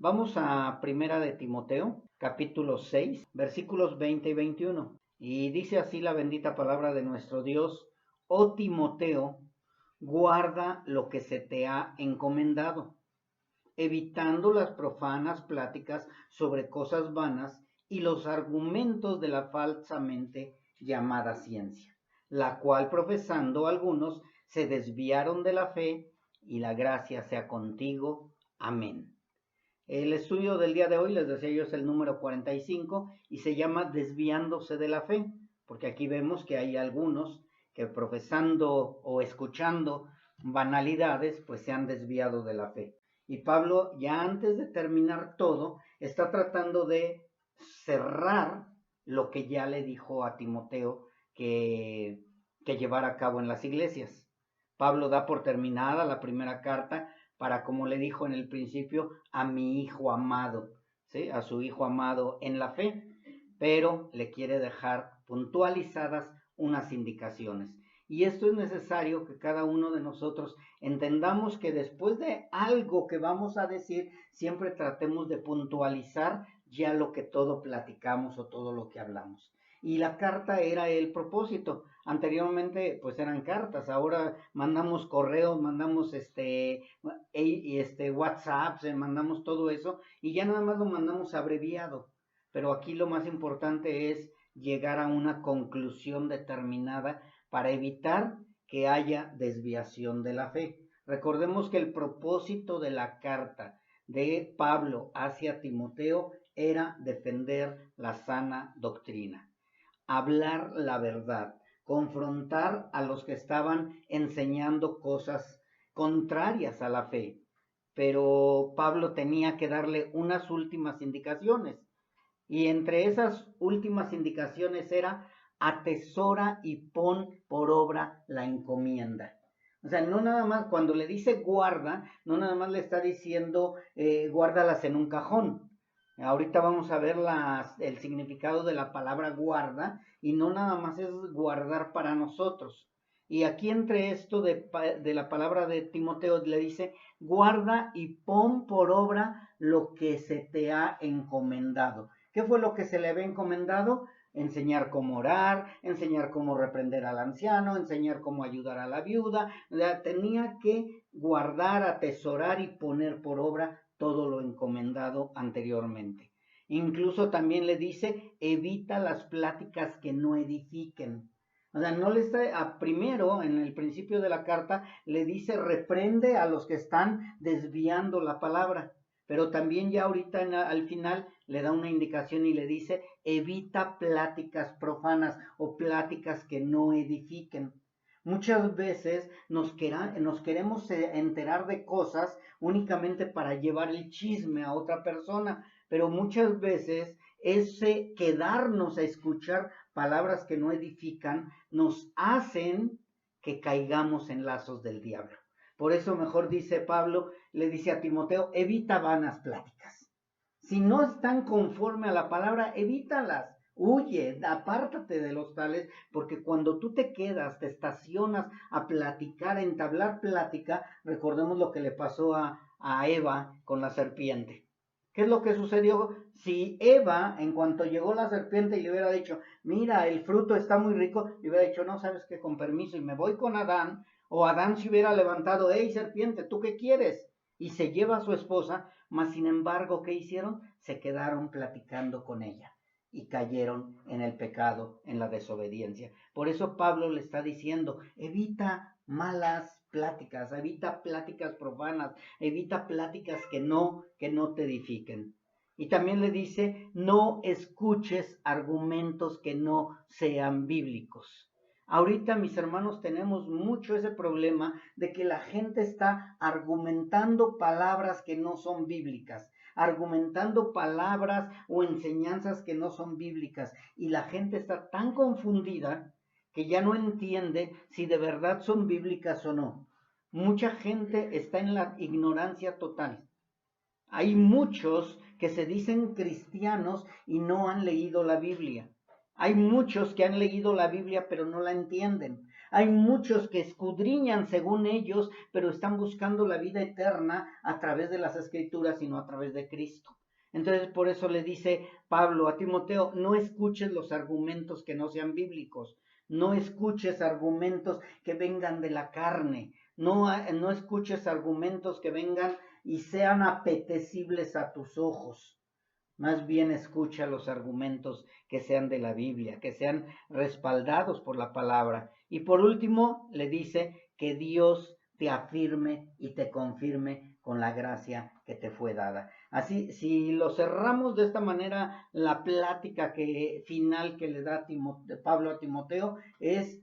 Vamos a Primera de Timoteo, capítulo 6, versículos 20 y 21. Y dice así la bendita palabra de nuestro Dios: Oh Timoteo, guarda lo que se te ha encomendado, evitando las profanas pláticas sobre cosas vanas y los argumentos de la falsamente llamada ciencia, la cual profesando algunos se desviaron de la fe, y la gracia sea contigo. Amén. El estudio del día de hoy, les decía yo, es el número 45 y se llama Desviándose de la fe, porque aquí vemos que hay algunos que profesando o escuchando banalidades, pues se han desviado de la fe. Y Pablo, ya antes de terminar todo, está tratando de cerrar lo que ya le dijo a Timoteo que llevara a cabo en las iglesias. Pablo da por terminada la primera carta para, como le dijo en el principio, a mi hijo amado, ¿sí? A su hijo amado en la fe, pero le quiere dejar puntualizadas unas indicaciones. Y esto es necesario que cada uno de nosotros entendamos, que después de algo que vamos a decir, siempre tratemos de puntualizar ya lo que todo platicamos o todo lo que hablamos. Y la carta era el propósito. Anteriormente pues eran cartas, ahora mandamos correos, mandamos WhatsApp, mandamos todo eso y ya nada más lo mandamos abreviado. Pero aquí lo más importante es llegar a una conclusión determinada para evitar que haya desviación de la fe. Recordemos que el propósito de la carta de Pablo hacia Timoteo era defender la sana doctrina, hablar la verdad, confrontar a los que estaban enseñando cosas contrarias a la fe. Pero Pablo tenía que darle unas últimas indicaciones. Y entre esas últimas indicaciones era: atesora y pon por obra la encomienda. O sea, no nada más, cuando le dice guarda, no nada más le está diciendo guárdalas en un cajón. Ahorita vamos a ver el significado de la palabra guarda, y no nada más es guardar para nosotros. Y aquí entre esto de la palabra de Timoteo le dice: guarda y pon por obra lo que se te ha encomendado. ¿Qué fue lo que se le había encomendado? Enseñar cómo orar, enseñar cómo reprender al anciano, enseñar cómo ayudar a la viuda. Tenía que guardar, atesorar y poner por obra todo lo encomendado anteriormente. Incluso también le dice: evita las pláticas que no edifiquen. O sea, no le está, primero, en el principio de la carta, le dice: reprende a los que están desviando la palabra. Pero también ya ahorita al final le da una indicación y le dice: evita pláticas profanas o pláticas que no edifiquen. Muchas veces nos queremos enterar de cosas únicamente para llevar el chisme a otra persona, pero muchas veces ese quedarnos a escuchar palabras que no edifican nos hacen que caigamos en lazos del diablo. Por eso mejor dice Pablo, le dice a Timoteo: evita vanas pláticas. Si no están conforme a la palabra, evítalas. Huye, apártate de los tales, porque cuando tú te quedas, te estacionas a platicar, a entablar plática, recordemos lo que le pasó a Eva con la serpiente. ¿Qué es lo que sucedió? Si Eva, en cuanto llegó la serpiente y le hubiera dicho: mira, el fruto está muy rico, le hubiera dicho: no, sabes qué, con permiso, y me voy con Adán. O Adán se hubiera levantado: hey, serpiente, ¿tú qué quieres? Y se lleva a su esposa, mas sin embargo, ¿qué hicieron? Se quedaron platicando con ella y cayeron en el pecado, en la desobediencia. Por eso Pablo le está diciendo: evita malas pláticas, evita pláticas profanas, evita pláticas que no te edifiquen. Y también le dice: no escuches argumentos que no sean bíblicos. Ahorita, mis hermanos, tenemos mucho ese problema de que la gente está argumentando palabras que no son bíblicas, argumentando palabras o enseñanzas que no son bíblicas, y la gente está tan confundida que ya no entiende si de verdad son bíblicas o no. Mucha gente está en la ignorancia total. Hay muchos que se dicen cristianos y no han leído la Biblia. Hay muchos que han leído la Biblia pero no la entienden. Hay muchos que escudriñan según ellos, pero están buscando la vida eterna a través de las Escrituras y no a través de Cristo. Entonces, por eso le dice Pablo a Timoteo, no escuches los argumentos que no sean bíblicos, no escuches argumentos que vengan de la carne, no escuches argumentos que vengan y sean apetecibles a tus ojos. Más bien escucha los argumentos que sean de la Biblia, que sean respaldados por la palabra. Y por último, le dice que Dios te afirme y te confirme con la gracia que te fue dada. Así, si lo cerramos de esta manera, la plática final que le da Pablo a Timoteo es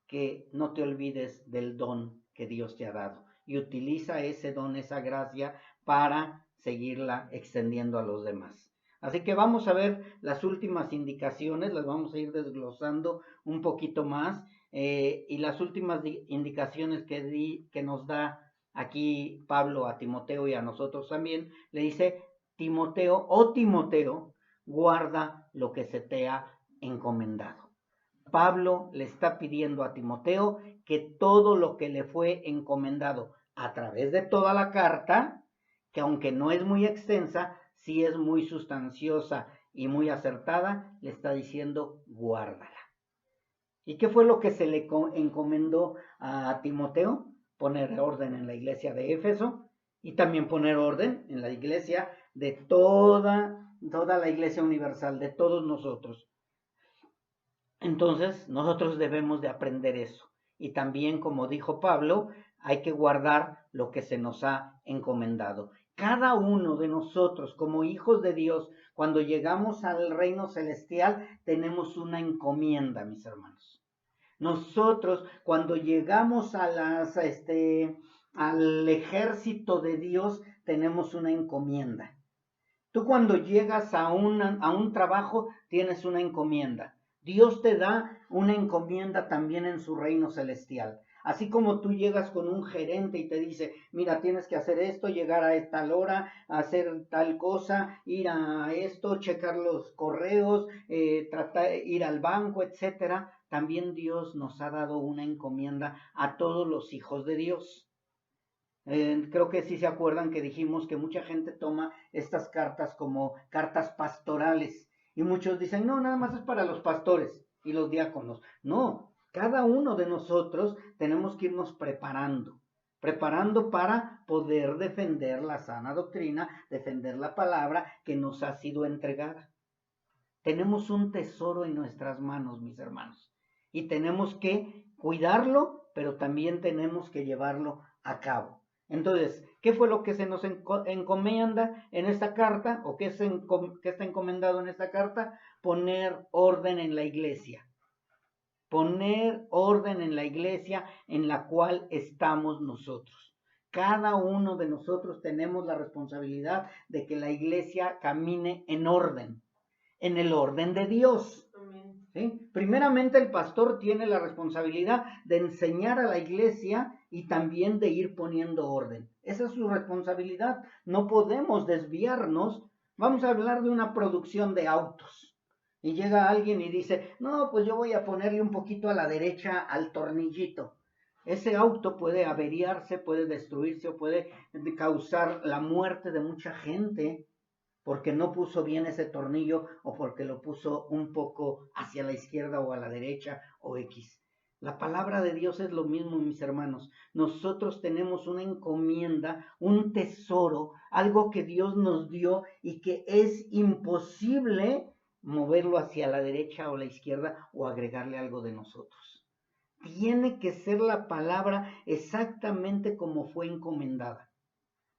que no te olvides del don que Dios te ha dado y utiliza ese don, esa gracia para seguirla extendiendo a los demás. Así que vamos a ver las últimas indicaciones, las vamos a ir desglosando un poquito más, y las últimas indicaciones que nos da aquí Pablo a Timoteo y a nosotros también, le dice, Timoteo, guarda lo que se te ha encomendado. Pablo le está pidiendo a Timoteo que todo lo que le fue encomendado a través de toda la carta, que aunque no es muy extensa, sí es muy sustanciosa y muy acertada, le está diciendo guárdala. ¿Y qué fue lo que se le encomendó a Timoteo? Poner orden en la iglesia de Éfeso y también poner orden en la iglesia de toda la iglesia universal, de todos nosotros. Entonces, nosotros debemos de aprender eso. Y también, como dijo Pablo, hay que guardar lo que se nos ha encomendado. Cada uno de nosotros, como hijos de Dios, cuando llegamos al reino celestial, tenemos una encomienda, mis hermanos. Nosotros, cuando llegamos al ejército de Dios, tenemos una encomienda. Tú cuando llegas a un trabajo, tienes una encomienda. Dios te da una encomienda también en su reino celestial. Así como tú llegas con un gerente y te dice, mira, tienes que hacer esto, llegar a tal hora, hacer tal cosa, ir a esto, checar los correos, ir al banco, etcétera. También Dios nos ha dado una encomienda a todos los hijos de Dios. Creo que sí se acuerdan que dijimos que mucha gente toma estas cartas como cartas pastorales y muchos dicen, no, nada más es para los pastores y los diáconos. No, cada uno de nosotros tenemos que irnos preparando para poder defender la sana doctrina, defender la palabra que nos ha sido entregada. Tenemos un tesoro en nuestras manos, mis hermanos, y tenemos que cuidarlo, pero también tenemos que llevarlo a cabo. Entonces, ¿qué fue lo que se nos encomienda en esta carta? ¿O qué está encomendado en esta carta? Poner orden en la iglesia. Poner orden en la iglesia en la cual estamos nosotros. Cada uno de nosotros tenemos la responsabilidad de que la iglesia camine en orden, en el orden de Dios. ¿Sí? Primeramente el pastor tiene la responsabilidad de enseñar a la iglesia y también de ir poniendo orden. Esa es su responsabilidad. No podemos desviarnos. Vamos a hablar de una producción de autos. Y llega alguien y dice, no, pues yo voy a ponerle un poquito a la derecha al tornillito. Ese auto puede averiarse, puede destruirse o puede causar la muerte de mucha gente porque no puso bien ese tornillo o porque lo puso un poco hacia la izquierda o a la derecha o X. La palabra de Dios es lo mismo, mis hermanos. Nosotros tenemos una encomienda, un tesoro, algo que Dios nos dio y que es imposible moverlo hacia la derecha o la izquierda o agregarle algo de nosotros. Tiene que ser la palabra exactamente como fue encomendada.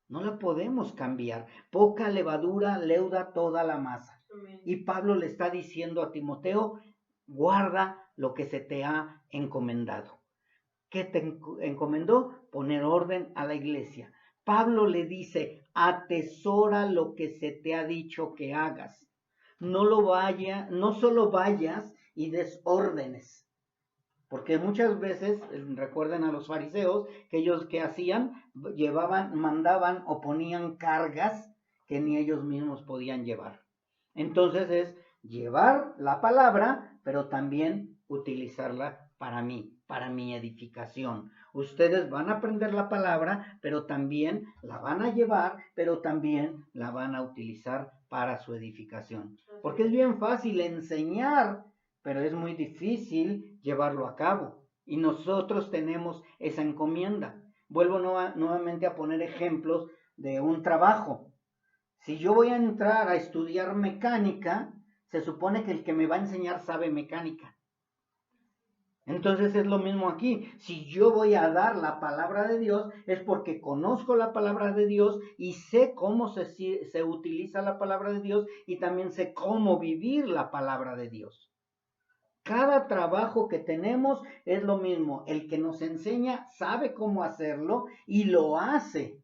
No la podemos cambiar. Poca levadura leuda toda la masa. Amén. Y Pablo le está diciendo a Timoteo, guarda lo que se te ha encomendado. ¿Qué te encomendó? Poner orden a la iglesia. Pablo le dice, atesora lo que se te ha dicho que hagas. No solo vayas y des órdenes. Porque muchas veces, recuerden a los fariseos, que ellos ¿qué hacían? Mandaban o ponían cargas que ni ellos mismos podían llevar. Entonces es llevar la palabra, pero también utilizarla para mí, para mi edificación. Ustedes van a aprender la palabra, pero también la van a llevar, pero también la van a utilizar para su edificación. Porque es bien fácil enseñar, pero es muy difícil llevarlo a cabo. Y nosotros tenemos esa encomienda. Vuelvo nuevamente a poner ejemplos de un trabajo. Si yo voy a entrar a estudiar mecánica, se supone que el que me va a enseñar sabe mecánica. Entonces es lo mismo aquí. Si yo voy a dar la palabra de Dios, es porque conozco la palabra de Dios y sé cómo se utiliza la palabra de Dios y también sé cómo vivir la palabra de Dios. Cada trabajo que tenemos es lo mismo. El que nos enseña sabe cómo hacerlo y lo hace.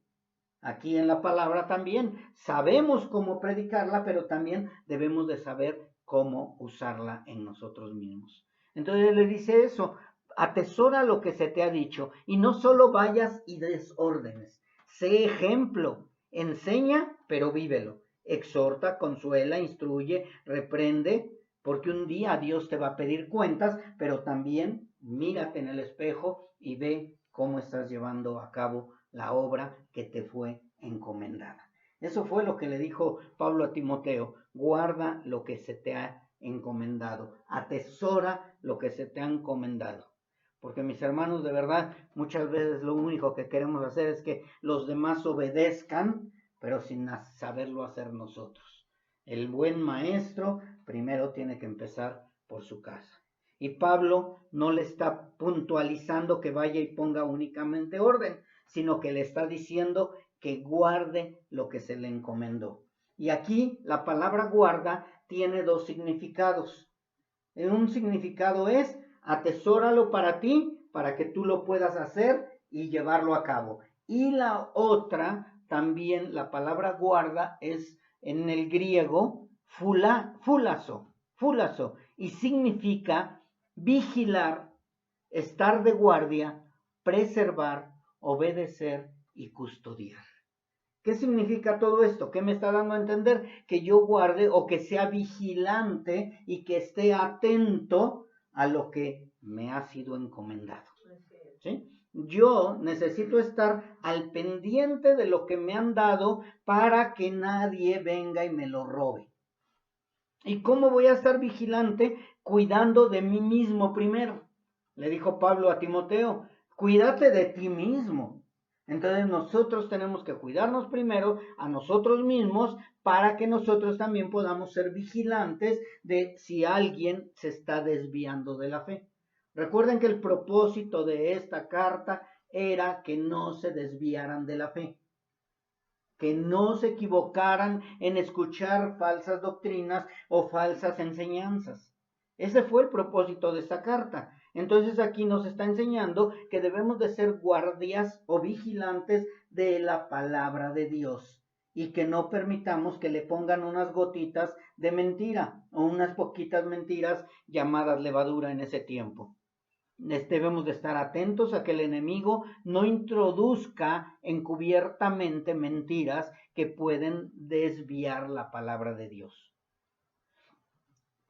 Aquí en la palabra también sabemos cómo predicarla, pero también debemos de saber cómo usarla en nosotros mismos. Entonces le dice eso, atesora lo que se te ha dicho y no solo vayas y des órdenes, sé ejemplo, enseña, pero vívelo, exhorta, consuela, instruye, reprende, porque un día Dios te va a pedir cuentas, pero también mírate en el espejo y ve cómo estás llevando a cabo la obra que te fue encomendada. Eso fue lo que le dijo Pablo a Timoteo, guarda lo que se te ha encomendado, atesora lo que se te ha encomendado. Porque mis hermanos, de verdad, muchas veces lo único que queremos hacer es que los demás obedezcan, pero sin saberlo hacer nosotros. El buen maestro primero tiene que empezar por su casa. Y Pablo no le está puntualizando que vaya y ponga únicamente orden, sino que le está diciendo que guarde lo que se le encomendó. Y aquí la palabra guarda tiene dos significados. Un significado es atesóralo para ti, para que tú lo puedas hacer y llevarlo a cabo. Y la otra, también la palabra guarda es en el griego fulazo, y significa vigilar, estar de guardia, preservar, obedecer y custodiar. ¿Qué significa todo esto? ¿Qué me está dando a entender? Que yo guarde o que sea vigilante y que esté atento a lo que me ha sido encomendado. ¿Sí? Yo necesito estar al pendiente de lo que me han dado para que nadie venga y me lo robe. ¿Y cómo voy a estar vigilante? Cuidando de mí mismo primero. Le dijo Pablo a Timoteo, cuídate de ti mismo. Entonces nosotros tenemos que cuidarnos primero a nosotros mismos para que nosotros también podamos ser vigilantes de si alguien se está desviando de la fe. Recuerden que el propósito de esta carta era que no se desviaran de la fe, que no se equivocaran en escuchar falsas doctrinas o falsas enseñanzas. Ese fue el propósito de esta carta. Entonces aquí nos está enseñando que debemos de ser guardias o vigilantes de la palabra de Dios y que no permitamos que le pongan unas gotitas de mentira o unas poquitas mentiras llamadas levadura en ese tiempo. Debemos de estar atentos a que el enemigo no introduzca encubiertamente mentiras que pueden desviar la palabra de Dios.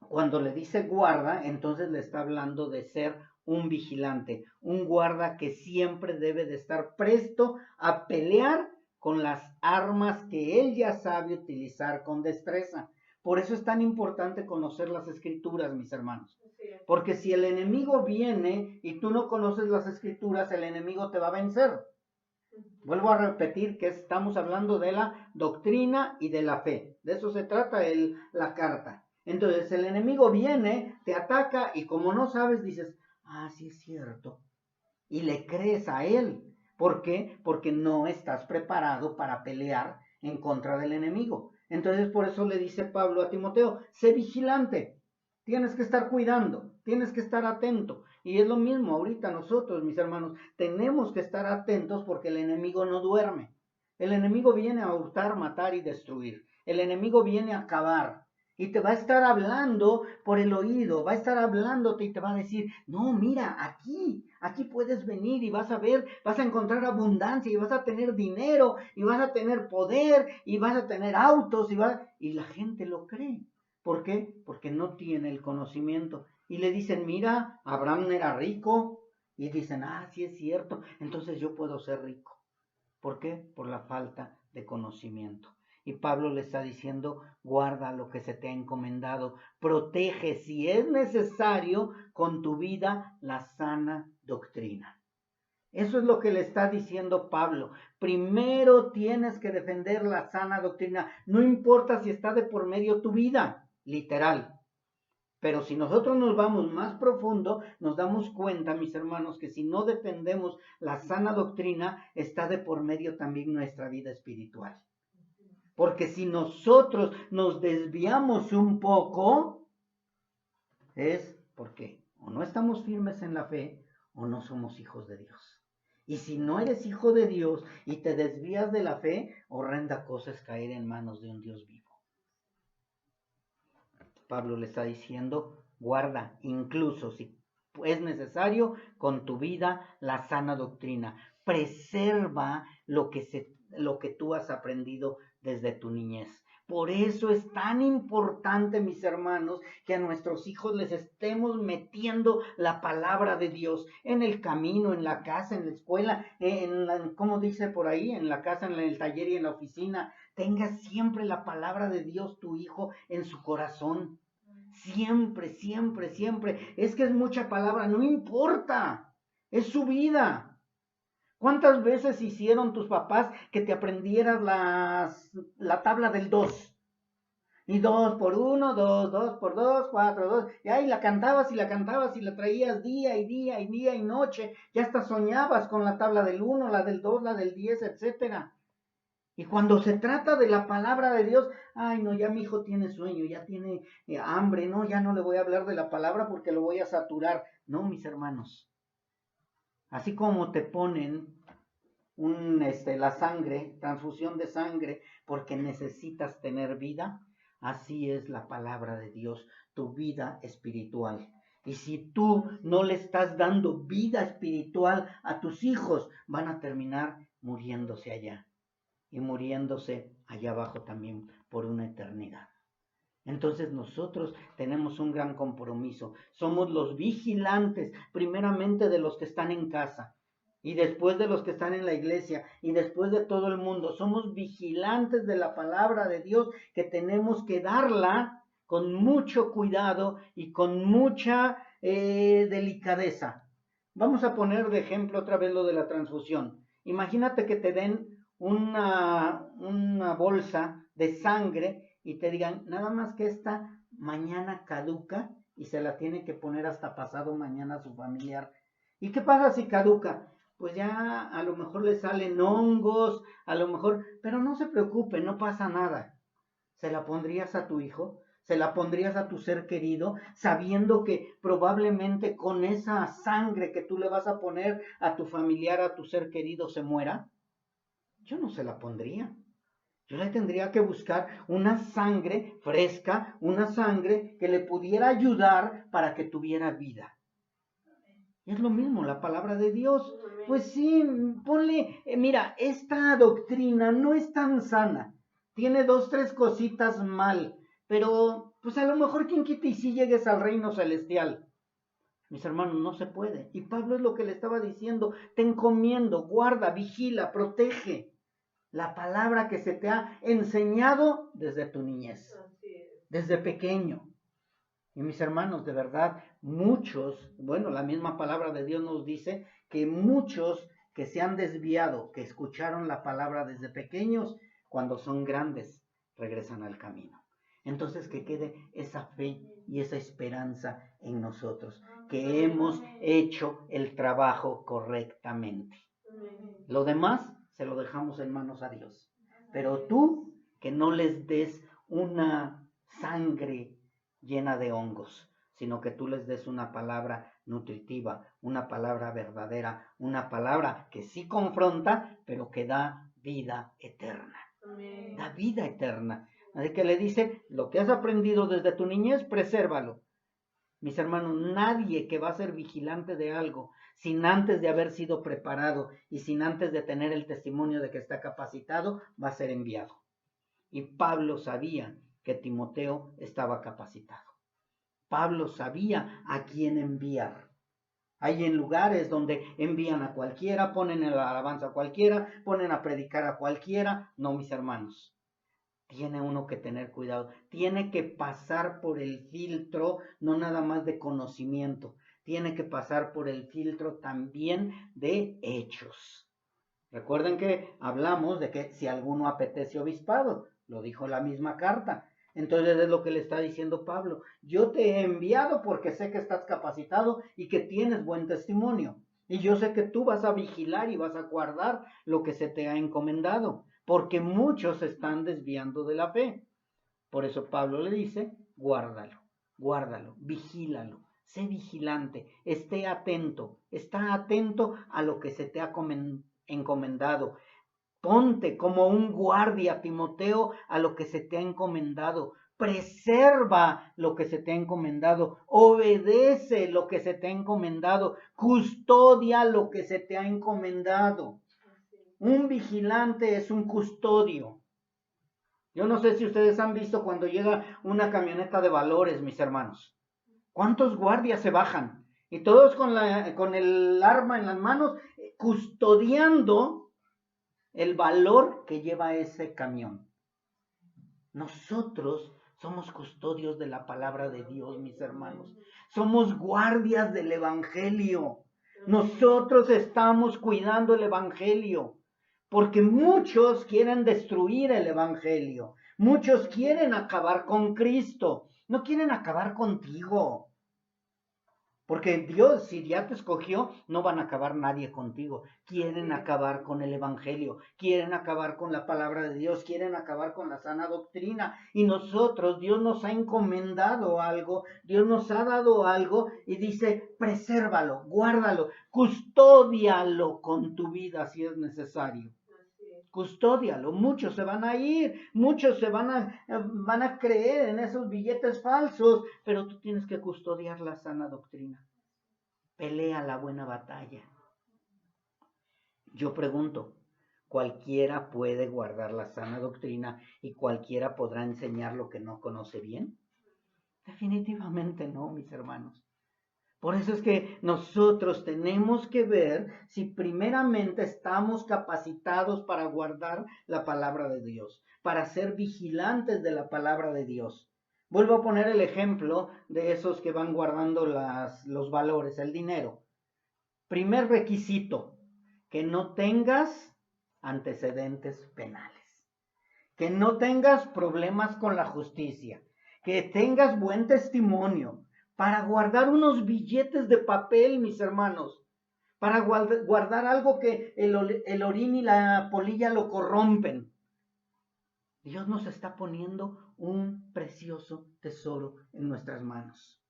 Cuando le dice guarda, entonces le está hablando de ser un vigilante, un guarda que siempre debe de estar presto a pelear con las armas que él ya sabe utilizar con destreza. Por eso es tan importante conocer las escrituras, mis hermanos. Porque si el enemigo viene y tú no conoces las escrituras, el enemigo te va a vencer. Vuelvo a repetir que estamos hablando de la doctrina y de la fe. De eso se trata la carta. Entonces el enemigo viene, te ataca y como no sabes dices, sí es cierto. Y le crees a él. ¿Por qué? Porque no estás preparado para pelear en contra del enemigo. Entonces por eso le dice Pablo a Timoteo, sé vigilante. Tienes que estar cuidando, tienes que estar atento. Y es lo mismo ahorita nosotros, mis hermanos, tenemos que estar atentos porque el enemigo no duerme. El enemigo viene a hurtar, matar y destruir. El enemigo viene a acabar. Y te va a estar hablando por el oído, va a estar hablándote y te va a decir, no, mira, aquí puedes venir y vas a ver, vas a encontrar abundancia y vas a tener dinero y vas a tener poder y vas a tener autos y la gente lo cree. ¿Por qué? Porque no tiene el conocimiento. Y le dicen, mira, Abraham era rico y dicen, sí es cierto, entonces yo puedo ser rico. ¿Por qué? Por la falta de conocimiento. Y Pablo le está diciendo, guarda lo que se te ha encomendado, protege si es necesario con tu vida la sana doctrina. Eso es lo que le está diciendo Pablo. Primero tienes que defender la sana doctrina, no importa si está de por medio tu vida, literal. Pero si nosotros nos vamos más profundo, nos damos cuenta, mis hermanos, que si no defendemos la sana doctrina, está de por medio también nuestra vida espiritual. Porque si nosotros nos desviamos un poco, es porque o no estamos firmes en la fe o no somos hijos de Dios. Y si no eres hijo de Dios y te desvías de la fe, horrenda cosa es caer en manos de un Dios vivo. Pablo le está diciendo, guarda, incluso si es necesario, con tu vida la sana doctrina. Preserva lo que tú has aprendido desde tu niñez. Por eso es tan importante, mis hermanos, que a nuestros hijos les estemos metiendo la palabra de Dios en el camino, en la casa, en la escuela, como dice por ahí, en la casa, en el taller y en la oficina. Tenga siempre la palabra de Dios, tu hijo, en su corazón. Siempre, siempre, siempre. Es que es mucha palabra, no importa. Es su vida. ¿Cuántas veces hicieron tus papás que te aprendieras la tabla del 2? Y 2 por 1, 2, 2 por 2, 4, 2. Y ahí la cantabas y la cantabas y la traías día y día y día y noche. Ya hasta soñabas con la tabla del 1, la del 2, la del 10, etcétera. Y cuando se trata de la palabra de Dios, no, ya mi hijo tiene sueño, ya tiene hambre, no, ya no le voy a hablar de la palabra porque lo voy a saturar. No, mis hermanos. Así como te ponen la sangre, transfusión de sangre, porque necesitas tener vida, así es la palabra de Dios, tu vida espiritual. Y si tú no le estás dando vida espiritual a tus hijos, van a terminar muriéndose allá. Y muriéndose allá abajo también por una eternidad. Entonces nosotros tenemos un gran compromiso. Somos los vigilantes, primeramente de los que están en casa, y después de los que están en la iglesia, y después de todo el mundo. Somos vigilantes de la palabra de Dios, que tenemos que darla con mucho cuidado y con mucha delicadeza. Vamos a poner de ejemplo otra vez lo de la transfusión. Imagínate que te den una bolsa de sangre y te digan, nada más que esta mañana caduca y se la tiene que poner hasta pasado mañana a su familiar. ¿Y qué pasa si caduca? Pues ya a lo mejor le salen hongos, a lo mejor, pero no se preocupe, no pasa nada. ¿Se la pondrías a tu hijo? ¿Se la pondrías a tu ser querido, sabiendo que probablemente con esa sangre que tú le vas a poner a tu familiar, a tu ser querido, se muera? Yo no se la pondría. Yo le tendría que buscar una sangre fresca, una sangre que le pudiera ayudar para que tuviera vida. Es lo mismo, la palabra de Dios. Pues sí, ponle, mira, esta doctrina no es tan sana. Tiene 2, 3 cositas mal, pero pues a lo mejor quien quita y si llegues al reino celestial. Mis hermanos, no se puede. Y Pablo es lo que le estaba diciendo, te encomiendo, guarda, vigila, protege la palabra que se te ha enseñado desde tu niñez, desde pequeño. Y mis hermanos, de verdad, la misma palabra de Dios nos dice que muchos que se han desviado, que escucharon la palabra desde pequeños, cuando son grandes, regresan al camino. Entonces que quede esa fe y esa esperanza en nosotros, que hemos hecho el trabajo correctamente. Lo demás se lo dejamos en manos a Dios. Pero tú, que no les des una sangre llena de hongos, sino que tú les des una palabra nutritiva, una palabra verdadera, una palabra que sí confronta, pero que da vida eterna. Amén. Da vida eterna. Así que le dice, lo que has aprendido desde tu niñez, presérvalo. Mis hermanos, nadie que va a ser vigilante de algo sin antes de haber sido preparado y sin antes de tener el testimonio de que está capacitado, va a ser enviado. Y Pablo sabía que Timoteo estaba capacitado. Pablo sabía a quién enviar. Hay en lugares donde envían a cualquiera, ponen en la alabanza a cualquiera, ponen a predicar a cualquiera. No, mis hermanos. Tiene uno que tener cuidado. Tiene que pasar por el filtro, no nada más de conocimiento. Tiene que pasar por el filtro también de hechos. Recuerden que hablamos de que si alguno apetece obispado, lo dijo la misma carta. Entonces es lo que le está diciendo Pablo. Yo te he enviado porque sé que estás capacitado y que tienes buen testimonio. Y yo sé que tú vas a vigilar y vas a guardar lo que se te ha encomendado, porque muchos se están desviando de la fe. Por eso Pablo le dice, guárdalo, vigílalo, sé vigilante, está atento a lo que se te ha encomendado. Ponte como un guardia, Timoteo, a lo que se te ha encomendado. Preserva lo que se te ha encomendado. Obedece lo que se te ha encomendado. Custodia lo que se te ha encomendado. Un vigilante es un custodio. Yo no sé si ustedes han visto cuando llega una camioneta de valores, mis hermanos. ¿Cuántos guardias se bajan? Y todos con el arma en las manos, custodiando el valor que lleva ese camión. Nosotros somos custodios de la palabra de Dios, mis hermanos. Somos guardias del evangelio. Nosotros estamos cuidando el evangelio. Porque muchos quieren destruir el evangelio. Muchos quieren acabar con Cristo. No quieren acabar contigo. Porque Dios, si ya te escogió, no van a acabar nadie contigo. Quieren acabar con el evangelio, quieren acabar con la palabra de Dios, quieren acabar con la sana doctrina. Y nosotros, Dios nos ha encomendado algo, Dios nos ha dado algo y dice, presérvalo, guárdalo, custódialo con tu vida si es necesario. Custódialo, muchos se van a ir, muchos van a creer en esos billetes falsos, pero tú tienes que custodiar la sana doctrina. Pelea la buena batalla. Yo pregunto, ¿cualquiera puede guardar la sana doctrina y cualquiera podrá enseñar lo que no conoce bien? Definitivamente no, mis hermanos. Por eso es que nosotros tenemos que ver si primeramente estamos capacitados para guardar la palabra de Dios, para ser vigilantes de la palabra de Dios. Vuelvo a poner el ejemplo de esos que van guardando los valores, el dinero. Primer requisito, que no tengas antecedentes penales, que no tengas problemas con la justicia, que tengas buen testimonio, para guardar unos billetes de papel, mis hermanos, para guardar algo que el orín y la polilla lo corrompen. Dios nos está poniendo un precioso tesoro en nuestras manos.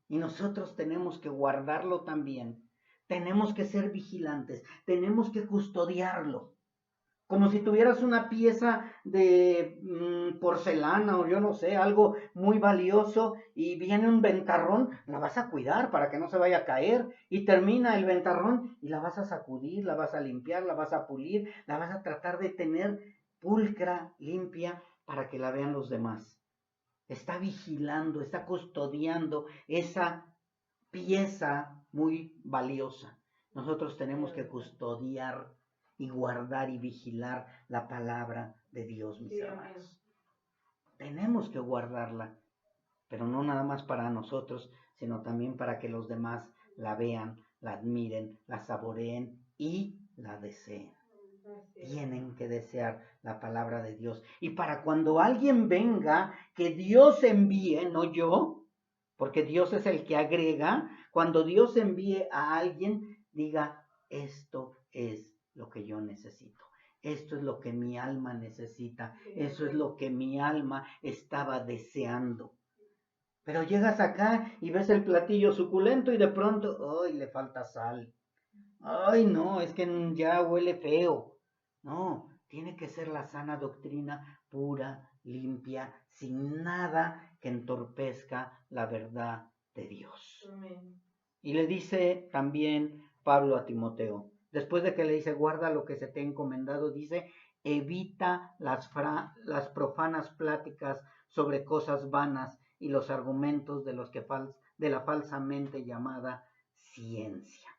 Y nosotros tenemos que guardarlo también. Tenemos que ser vigilantes, tenemos que custodiarlo. Como si tuvieras una pieza de porcelana o yo no sé, algo muy valioso y viene un ventarrón, la vas a cuidar para que no se vaya a caer y termina el ventarrón y la vas a sacudir, la vas a limpiar, la vas a pulir, la vas a tratar de tener pulcra, limpia para que la vean los demás. Está vigilando, está custodiando esa pieza muy valiosa. Nosotros tenemos que custodiar y guardar y vigilar la palabra de Dios, mis hermanos. Tenemos que guardarla, pero no nada más para nosotros, sino también para que los demás la vean, la admiren, la saboreen y la deseen. Tienen que desear la palabra de Dios. Y para cuando alguien venga, que Dios envíe, no yo, porque Dios es el que agrega, cuando Dios envíe a alguien, diga, esto es lo que yo necesito. Esto es lo que mi alma necesita. Eso es lo que mi alma estaba deseando. Pero llegas acá y ves el platillo suculento y de pronto, ¡ay, le falta sal! ¡Ay, no, es que ya huele feo! No, tiene que ser la sana doctrina pura, limpia, sin nada que entorpezca la verdad de Dios. Amén. Y le dice también Pablo a Timoteo, después de que le dice, guarda lo que se te ha encomendado, dice, evita las profanas pláticas sobre cosas vanas y los argumentos de la falsamente llamada ciencia.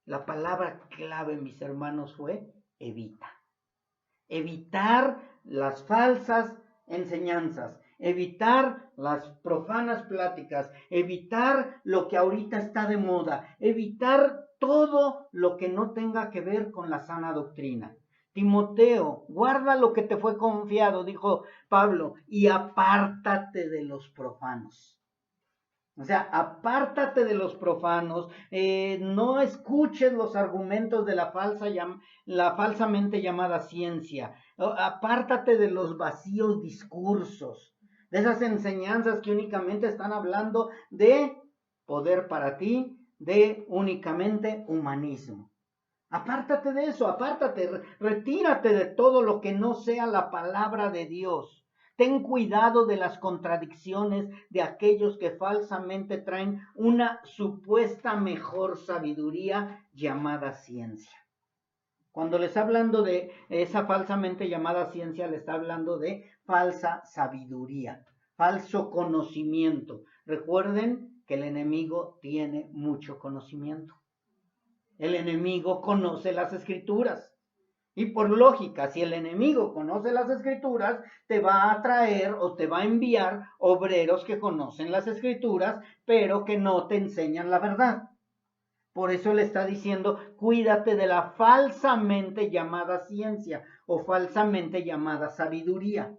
La palabra clave, mis hermanos, fue evita. Evitar las falsas enseñanzas, evitar las profanas pláticas, evitar lo que ahorita está de moda, evitar todo lo que no tenga que ver con la sana doctrina. Timoteo, guarda lo que te fue confiado, dijo Pablo, y apártate de los profanos. O sea, apártate de los profanos, no escuches los argumentos de la falsamente llamada ciencia, apártate de los vacíos discursos, de esas enseñanzas que únicamente están hablando de poder para ti, de únicamente humanismo. Apártate de eso, apártate, retírate de todo lo que no sea la palabra de Dios. Ten cuidado de las contradicciones de aquellos que falsamente traen una supuesta mejor sabiduría llamada ciencia. Cuando le está hablando de esa falsamente llamada ciencia, le está hablando de falsa sabiduría, falso conocimiento. Recuerden que el enemigo tiene mucho conocimiento. El enemigo conoce las escrituras. Y por lógica, si el enemigo conoce las escrituras, te va a traer o te va a enviar obreros que conocen las escrituras, pero que no te enseñan la verdad. Por eso le está diciendo, cuídate de la falsamente llamada ciencia o falsamente llamada sabiduría.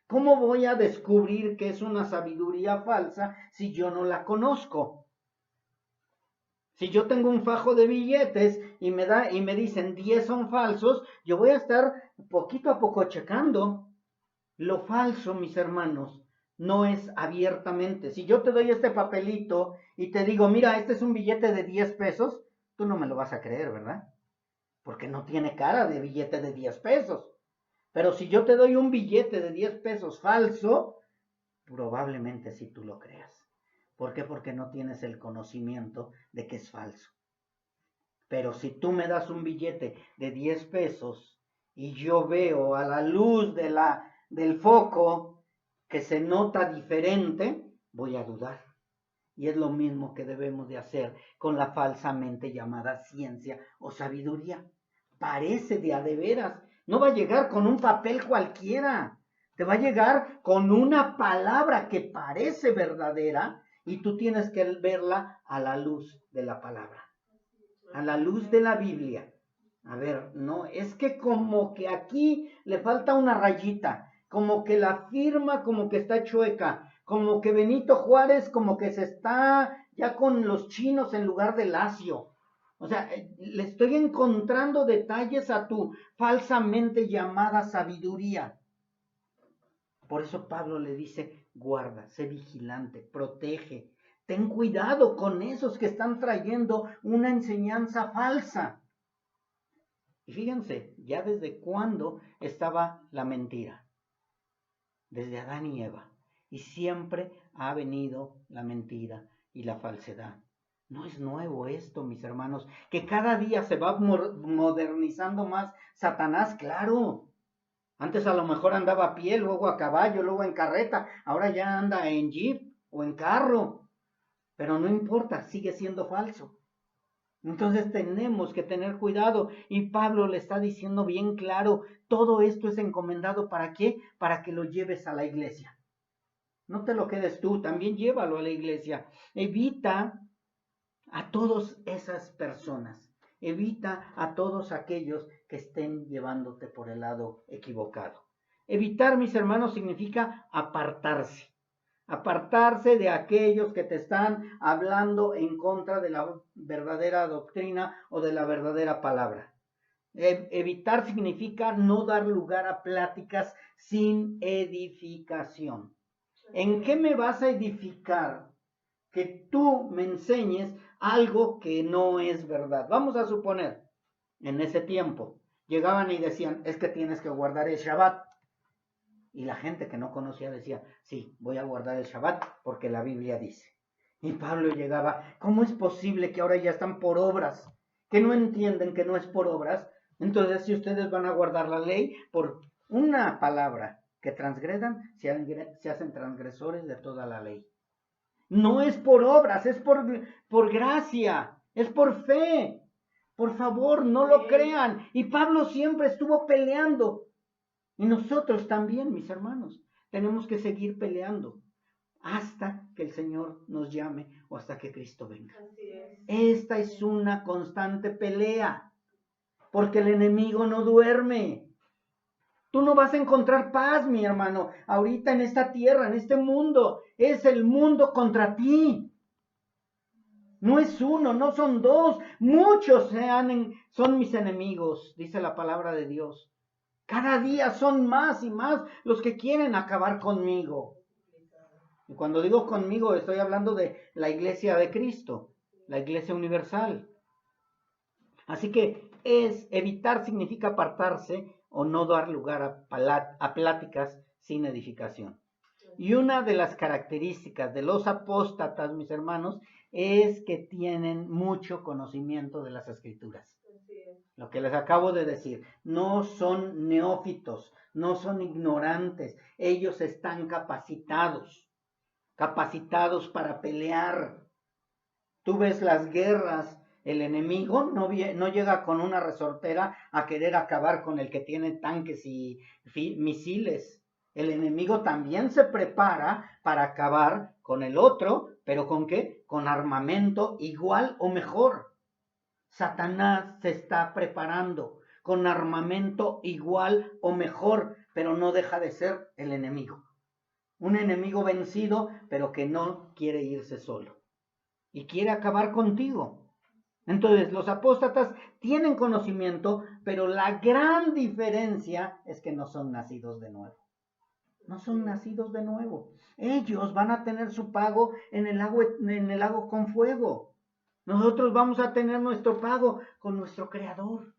¿Cómo voy a descubrir que es una sabiduría falsa si yo no la conozco? Si yo tengo un fajo de billetes y me dicen 10 son falsos, yo voy a estar poquito a poco checando. Lo falso, mis hermanos, no es abiertamente. Si yo te doy este papelito y te digo, mira, este es un billete de 10 pesos, tú no me lo vas a creer, ¿verdad? Porque no tiene cara de billete de 10 pesos. Pero si yo te doy un billete de 10 pesos falso, probablemente sí tú lo creas. ¿Por qué? Porque no tienes el conocimiento de que es falso. Pero si tú me das un billete de 10 pesos y yo veo a la luz del foco que se nota diferente, voy a dudar. Y es lo mismo que debemos de hacer con la falsamente llamada ciencia o sabiduría. Parece de a de veras. No va a llegar con un papel cualquiera. Te va a llegar con una palabra que parece verdadera, y tú tienes que verla a la luz de la palabra, a la luz de la Biblia. A ver, no, es que como que aquí le falta una rayita, como que la firma como que está chueca, como que Benito Juárez como que se está ya con los chinos en lugar de Lacio. O sea, le estoy encontrando detalles a tu falsamente llamada sabiduría. Por eso Pablo le dice, guarda, sé vigilante, protege, ten cuidado con esos que están trayendo una enseñanza falsa. Y fíjense, ya desde cuándo estaba la mentira. Desde Adán y Eva. Y siempre ha venido la mentira y la falsedad. No es nuevo esto, mis hermanos, que cada día se va modernizando más Satanás, claro. Antes a lo mejor andaba a pie, luego a caballo, luego en carreta, ahora ya anda en jeep o en carro. Pero no importa, sigue siendo falso. Entonces tenemos que tener cuidado, y Pablo le está diciendo bien claro, todo esto es encomendado ¿para qué? Para que lo lleves a la iglesia. No te lo quedes tú, también llévalo a la iglesia. Evita a todas esas personas. Evita a todos aquellos que estén llevándote por el lado equivocado. Evitar, mis hermanos, significa apartarse. Apartarse de aquellos que te están hablando en contra de la verdadera doctrina o de la verdadera palabra. Evitar significa no dar lugar a pláticas sin edificación. ¿En qué me vas a edificar? Que tú me enseñes algo que no es verdad. Vamos a suponer, en ese tiempo, llegaban y decían, es que tienes que guardar el Shabbat. Y la gente que no conocía decía, sí, voy a guardar el Shabbat porque la Biblia dice. Y Pablo llegaba, ¿cómo es posible que ahora ya están por obras? Que no entienden que no es por obras. Entonces, si ustedes van a guardar la ley por una palabra que transgredan, se hacen transgresores de toda la ley. No es por obras, es por gracia, es por fe. Por favor, no lo crean. Y Pablo siempre estuvo peleando. Y nosotros también, mis hermanos, tenemos que seguir peleando hasta que el Señor nos llame o hasta que Cristo venga. Esta es una constante pelea, porque el enemigo no duerme. Tú no vas a encontrar paz, mi hermano, ahorita en esta tierra, en este mundo. Es el mundo contra ti. No es uno, no son dos. Muchos son mis enemigos, dice la palabra de Dios. Cada día son más y más los que quieren acabar conmigo. Y cuando digo conmigo, estoy hablando de la iglesia de Cristo, la iglesia universal. Así que evitar significa apartarse o no dar lugar a pláticas sin edificación. Y una de las características de los apóstatas, mis hermanos, es que tienen mucho conocimiento de las Escrituras. Lo que les acabo de decir, no son neófitos, no son ignorantes, ellos están capacitados para pelear. Tú ves las guerras, el enemigo no llega con una resortera a querer acabar con el que tiene tanques y misiles. El enemigo también se prepara para acabar con el otro, pero ¿con qué? Con armamento igual o mejor. Satanás se está preparando con armamento igual o mejor, pero no deja de ser el enemigo. Un enemigo vencido, pero que no quiere irse solo y quiere acabar contigo. Entonces, los apóstatas tienen conocimiento, pero la gran diferencia es que no son nacidos de nuevo. No son nacidos de nuevo. Ellos van a tener su pago en el lago con fuego. Nosotros vamos a tener nuestro pago con nuestro Creador.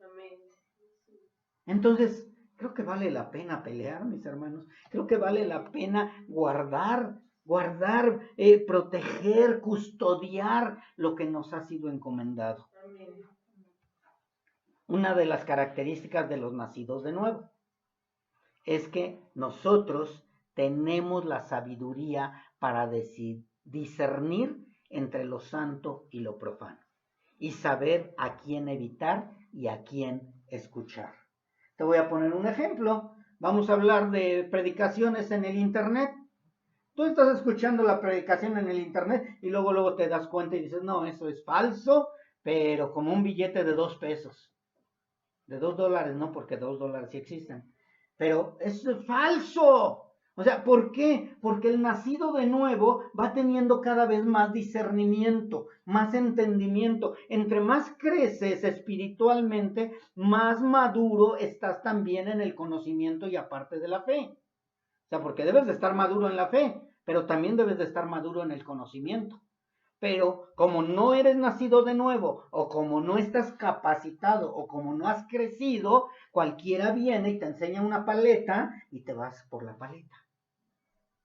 Entonces, creo que vale la pena pelear, mis hermanos. Creo que vale la pena guardar, proteger, custodiar lo que nos ha sido encomendado. Una de las características de los nacidos de nuevo es que nosotros tenemos la sabiduría para discernir entre lo santo y lo profano y saber a quién evitar y a quién escuchar. Te voy a poner un ejemplo. Vamos a hablar de predicaciones en el internet. Tú estás escuchando la predicación en el internet y luego te das cuenta y dices, no, eso es falso, pero como un billete de 2 pesos. De $2, no, porque $2 sí existen. Pero eso es falso. O sea, ¿por qué? Porque el nacido de nuevo va teniendo cada vez más discernimiento, más entendimiento. Entre más creces espiritualmente, más maduro estás también en el conocimiento y aparte de la fe. O sea, porque debes de estar maduro en la fe, pero también debes de estar maduro en el conocimiento. Pero como no eres nacido de nuevo, o como no estás capacitado, o como no has crecido, cualquiera viene y te enseña una paleta y te vas por la paleta.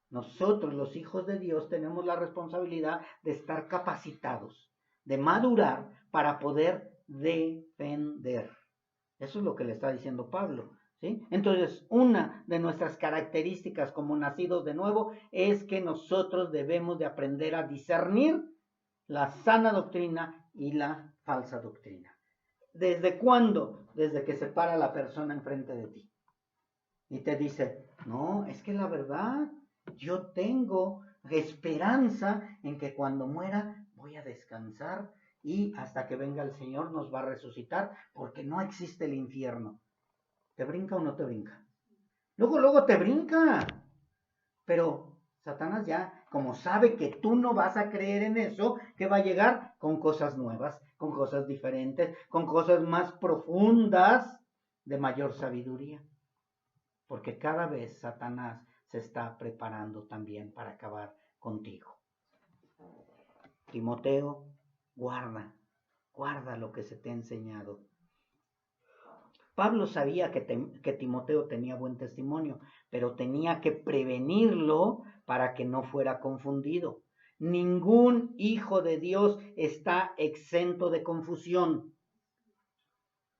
Nosotros, los hijos de Dios, tenemos la responsabilidad de estar capacitados, de madurar para poder defender. Eso es lo que le está diciendo Pablo, ¿sí? Entonces, una de nuestras características como nacidos de nuevo es que nosotros debemos de aprender a discernir la sana doctrina y la falsa doctrina. ¿Desde cuándo? Desde que se para la persona enfrente de ti y te dice, no, es que la verdad, yo tengo esperanza en que cuando muera voy a descansar y hasta que venga el Señor nos va a resucitar porque no existe el infierno. ¿Te brinca o no te brinca? Luego te brinca. Pero Satanás ya, como sabe que tú no vas a creer en eso, que va a llegar con cosas nuevas, con cosas diferentes, con cosas más profundas, de mayor sabiduría. Porque cada vez Satanás se está preparando también para acabar contigo. Timoteo, guarda lo que se te ha enseñado. Pablo sabía que Timoteo tenía buen testimonio, pero tenía que prevenirlo para que no fuera confundido. Ningún hijo de Dios está exento de confusión.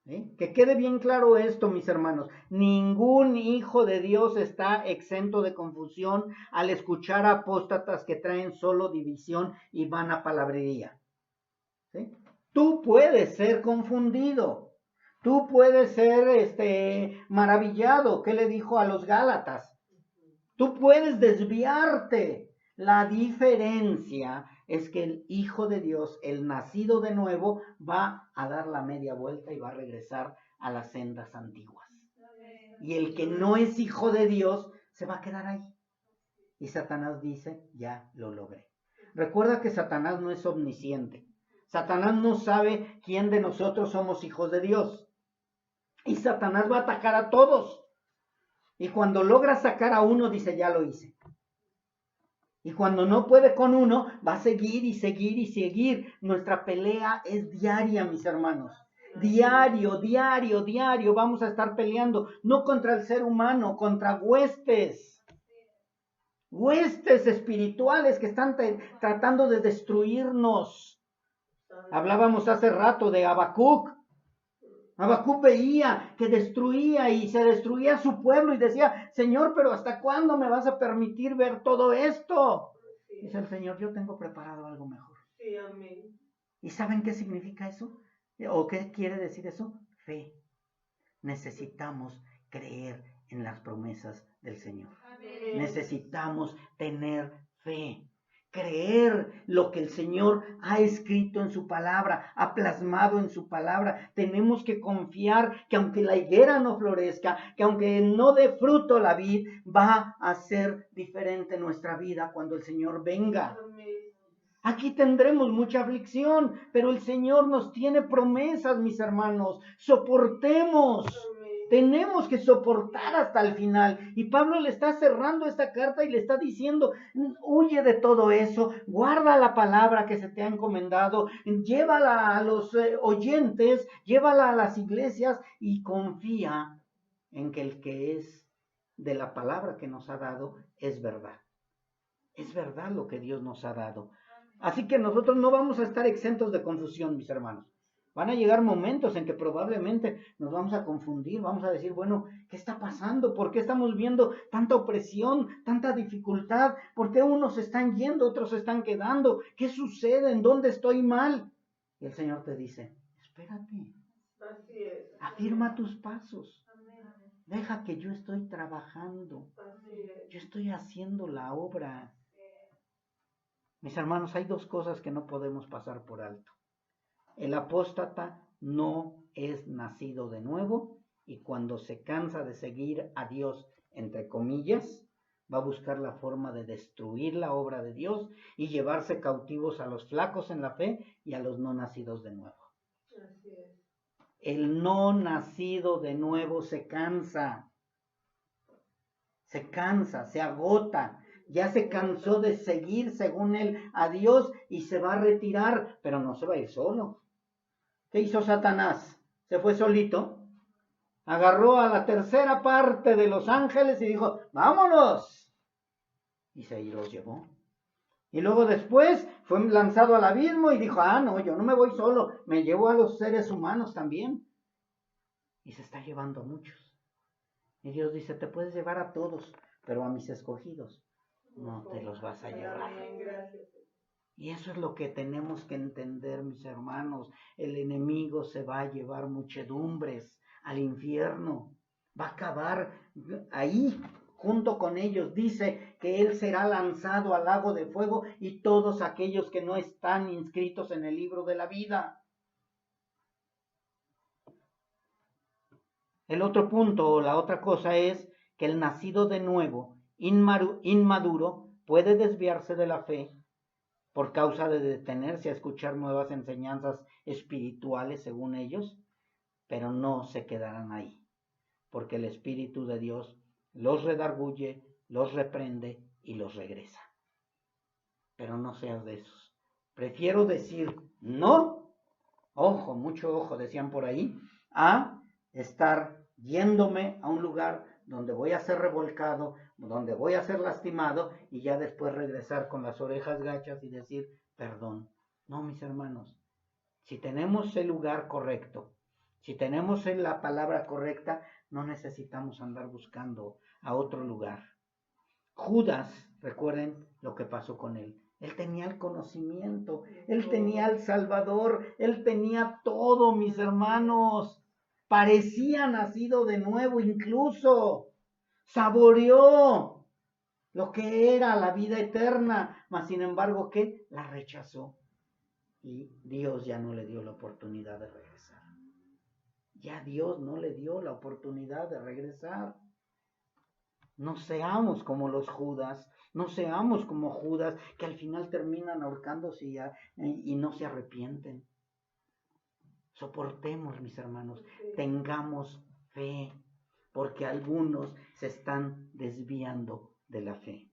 Que quede bien claro esto, mis hermanos. Ningún hijo de Dios está exento de confusión al escuchar a apóstatas que traen solo división y vana palabrería. ¿Sí? Tú puedes ser confundido. Tú puedes ser maravillado. ¿Qué le dijo a los Gálatas? Tú puedes desviarte. La diferencia es que el Hijo de Dios, el nacido de nuevo, va a dar la media vuelta y va a regresar a las sendas antiguas. Y el que no es hijo de Dios se va a quedar ahí. Y Satanás dice, ya lo logré. Recuerda que Satanás no es omnisciente. Satanás no sabe quién de nosotros somos hijos de Dios. Y Satanás va a atacar a todos. Y cuando logra sacar a uno, dice, ya lo hice. Y cuando no puede con uno, va a seguir y seguir y seguir. Nuestra pelea es diaria, mis hermanos. Diario, diario, diario vamos a estar peleando. No contra el ser humano, contra huestes. Huestes espirituales que están tratando de destruirnos. Hablábamos hace rato de Habacuc. Habacuc veía que destruía y se destruía su pueblo y decía, Señor, pero ¿hasta cuándo me vas a permitir ver todo esto? Dice el Señor, yo tengo preparado algo mejor. Sí, amén. ¿Y saben qué significa eso? ¿O qué quiere decir eso? Fe. Necesitamos creer en las promesas del Señor. Amén. Necesitamos tener fe. Creer lo que el Señor ha escrito en su palabra, ha plasmado en su palabra. Tenemos que confiar que aunque la higuera no florezca, que aunque no dé fruto la vid, va a ser diferente nuestra vida cuando el Señor venga. Aquí tendremos mucha aflicción, pero el Señor nos tiene promesas, mis hermanos. Soportemos. Tenemos que soportar hasta el final. Y Pablo le está cerrando esta carta y le está diciendo, huye de todo eso, guarda la palabra que se te ha encomendado, llévala a los oyentes, llévala a las iglesias y confía en que el que es de la palabra que nos ha dado es verdad. Es verdad lo que Dios nos ha dado. Así que nosotros no vamos a estar exentos de confusión, mis hermanos. Van a llegar momentos en que probablemente nos vamos a confundir, vamos a decir, bueno, ¿qué está pasando? ¿Por qué estamos viendo tanta opresión, tanta dificultad? ¿Por qué unos se están yendo, otros se están quedando? ¿Qué sucede? ¿En dónde estoy mal? Y el Señor te dice, espérate, Así es. afirma tus pasos. Deja que yo estoy trabajando. Yo estoy haciendo la obra. Mis hermanos, hay dos cosas que no podemos pasar por alto. El apóstata no es nacido de nuevo y cuando se cansa de seguir a Dios, entre comillas, va a buscar la forma de destruir la obra de Dios y llevarse cautivos a los flacos en la fe y a los no nacidos de nuevo. Así es. El no nacido de nuevo se cansa, se agota. Ya se cansó de seguir, según él, a Dios y se va a retirar, pero no se va a ir solo. ¿Qué hizo Satanás? Se fue solito, agarró a la tercera parte de los ángeles y dijo, vámonos. Y se los llevó. Y luego después fue lanzado al abismo y dijo, no, yo no me voy solo, me llevo a los seres humanos también. Y se está llevando a muchos. Y Dios dice, te puedes llevar a todos, pero a mis escogidos no te los vas a llevar. Y eso es lo que tenemos que entender, mis hermanos. El enemigo se va a llevar muchedumbres al infierno. Va a acabar ahí junto con ellos. Dice que él será lanzado al lago de fuego y todos aquellos que no están inscritos en el libro de la vida. El otro punto, la otra cosa es que el nacido de nuevo, inmaduro, puede desviarse de la fe por causa de detenerse a escuchar nuevas enseñanzas espirituales según ellos, pero no se quedarán ahí, porque el Espíritu de Dios los redarguye, los reprende y los regresa. Pero no seas de esos. Prefiero decir no, ojo, mucho ojo, decían por ahí, a estar yéndome a un lugar donde voy a ser revolcado, donde voy a ser lastimado y ya después regresar con las orejas gachas y decir perdón. No, mis hermanos, si tenemos el lugar correcto Si tenemos la palabra correcta, no necesitamos andar buscando a otro lugar. Judas, recuerden lo que pasó con él. Él tenía el conocimiento, él tenía al Salvador, él tenía todo, mis hermanos. Parecía nacido de nuevo, incluso saboreó lo que era la vida eterna, mas sin embargo, ¿qué? La rechazó. Y Dios ya no le dio la oportunidad de regresar. Ya Dios no le dio la oportunidad de regresar. No seamos como los Judas, no seamos como Judas, que al final terminan ahorcándose y no se arrepienten. Soportemos, mis hermanos, tengamos fe, porque algunos se están desviando de la fe.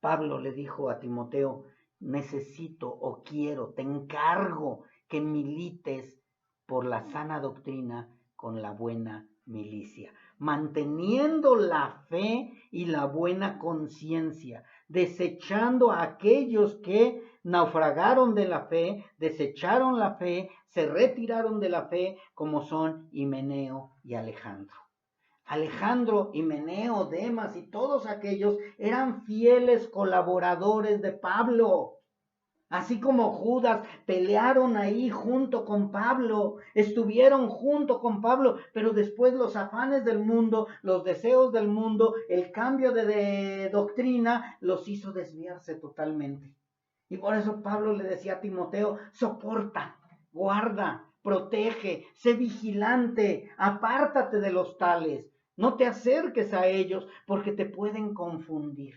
Pablo le dijo a Timoteo, necesito o quiero, te encargo que milites por la sana doctrina con la buena milicia, manteniendo la fe y la buena conciencia, desechando a aquellos que naufragaron de la fe, desecharon la fe, se retiraron de la fe, como son Himeneo y Alejandro. Alejandro, Himeneo, Demas y todos aquellos eran fieles colaboradores de Pablo. Así como Judas, pelearon ahí junto con Pablo, estuvieron junto con Pablo, pero después los afanes del mundo, los deseos del mundo, el cambio de doctrina los hizo desviarse totalmente. Y por eso Pablo le decía a Timoteo, soporta, guarda, protege, sé vigilante, apártate de los tales, no te acerques a ellos porque te pueden confundir.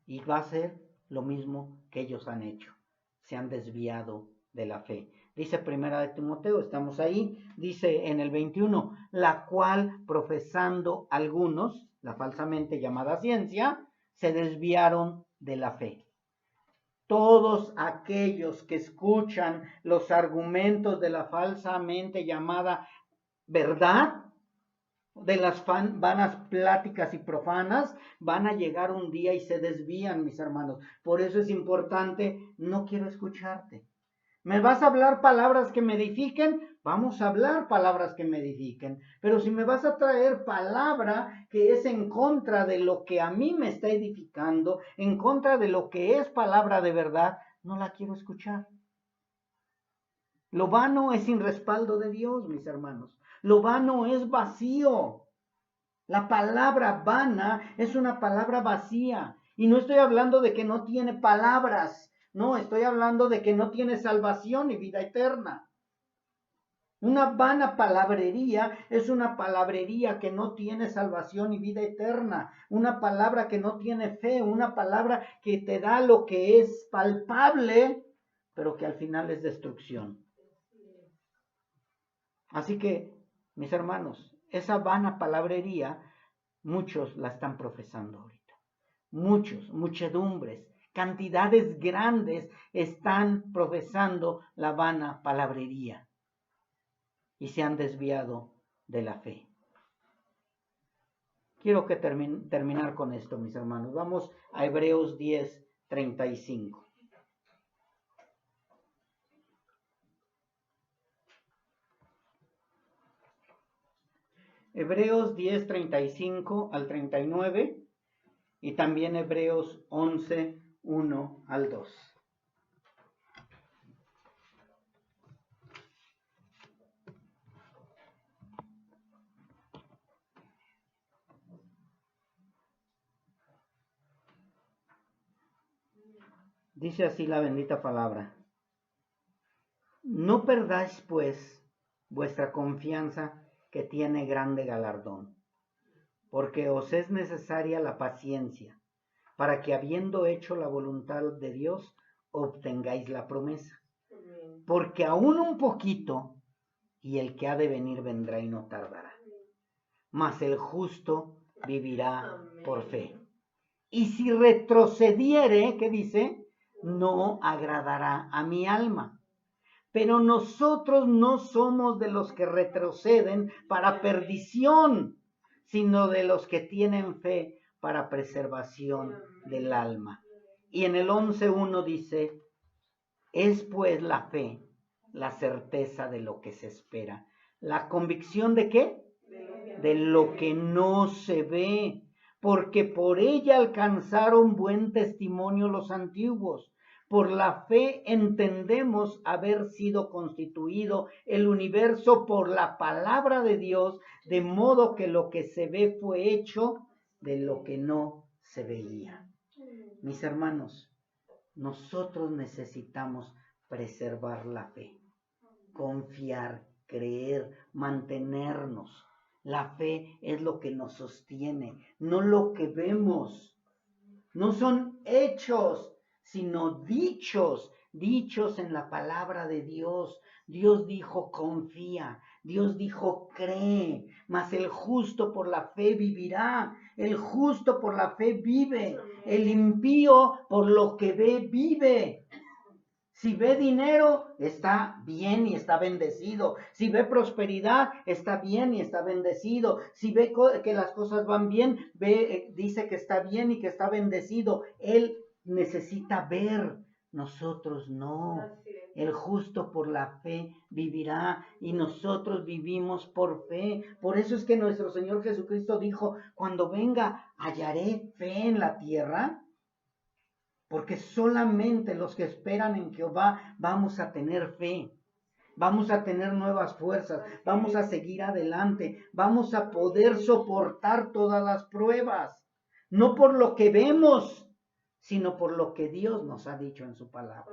Y va a ser lo mismo que ellos han hecho, se han desviado de la fe. Dice primera de Timoteo, estamos ahí, dice en el 21, la cual profesando algunos, la falsamente llamada ciencia, se desviaron de la fe. Todos aquellos que escuchan los argumentos de la falsamente llamada verdad, de las vanas pláticas y profanas, van a llegar un día y se desvían, mis hermanos. Por eso es importante, no quiero escucharte. ¿Me vas a hablar palabras que me edifiquen? Vamos a hablar palabras que me edifiquen. Pero si me vas a traer palabra que es en contra de lo que a mí me está edificando, en contra de lo que es palabra de verdad, no la quiero escuchar. Lo vano es sin respaldo de Dios, mis hermanos. Lo vano es vacío. La palabra vana es una palabra vacía. Y no estoy hablando de que no tiene palabras. No, estoy hablando de que no tiene salvación y vida eterna. Una vana palabrería es una palabrería que no tiene salvación y vida eterna. Una palabra que no tiene fe. Una palabra que te da lo que es palpable, pero que al final es destrucción. Así que, mis hermanos, esa vana palabrería, muchos la están profesando ahorita. Muchos, muchedumbres, cantidades grandes están profesando la vana palabrería y se han desviado de la fe. Quiero que terminar con esto, mis hermanos. Vamos a Hebreos 10:35. Hebreos 10:35 al 39 y también Hebreos 11:1 al 2. Dice así la bendita palabra. No perdáis pues vuestra confianza, que tiene grande galardón, porque os es necesaria la paciencia, para que habiendo hecho la voluntad de Dios, obtengáis la promesa. Porque aún un poquito, y el que ha de venir vendrá y no tardará. Mas el justo vivirá por fe. Y si retrocediere, ¿qué dice? No agradará a mi alma. Pero nosotros no somos de los que retroceden para perdición, sino de los que tienen fe para preservación del alma. Y en el 11:1 dice, es pues la fe, la certeza de lo que se espera. ¿La convicción de qué? De lo que no se ve, porque por ella alcanzaron buen testimonio los antiguos. Por la fe entendemos haber sido constituido el universo por la palabra de Dios, de modo que lo que se ve fue hecho de lo que no se veía. Mis hermanos, nosotros necesitamos preservar la fe, confiar, creer, mantenernos. La fe es lo que nos sostiene, no lo que vemos. No son hechos, sino dichos en la palabra de Dios. Dios dijo, confía. Dios dijo, cree. Mas el justo por la fe vivirá. El justo por la fe vive. El impío por lo que ve vive. Si ve dinero, está bien y está bendecido. Si ve prosperidad, está bien y está bendecido. Si ve que las cosas van bien, dice que está bien y que está bendecido. Él necesita ver, nosotros no. El justo por la fe vivirá y nosotros vivimos por fe. Por eso es que nuestro Señor Jesucristo dijo, cuando venga, ¿hallaré fe en la tierra? Porque solamente los que esperan en Jehová vamos a tener fe, vamos a tener nuevas fuerzas, vamos a seguir adelante, vamos a poder soportar todas las pruebas, no por lo que vemos, sino por lo que Dios nos ha dicho en su palabra.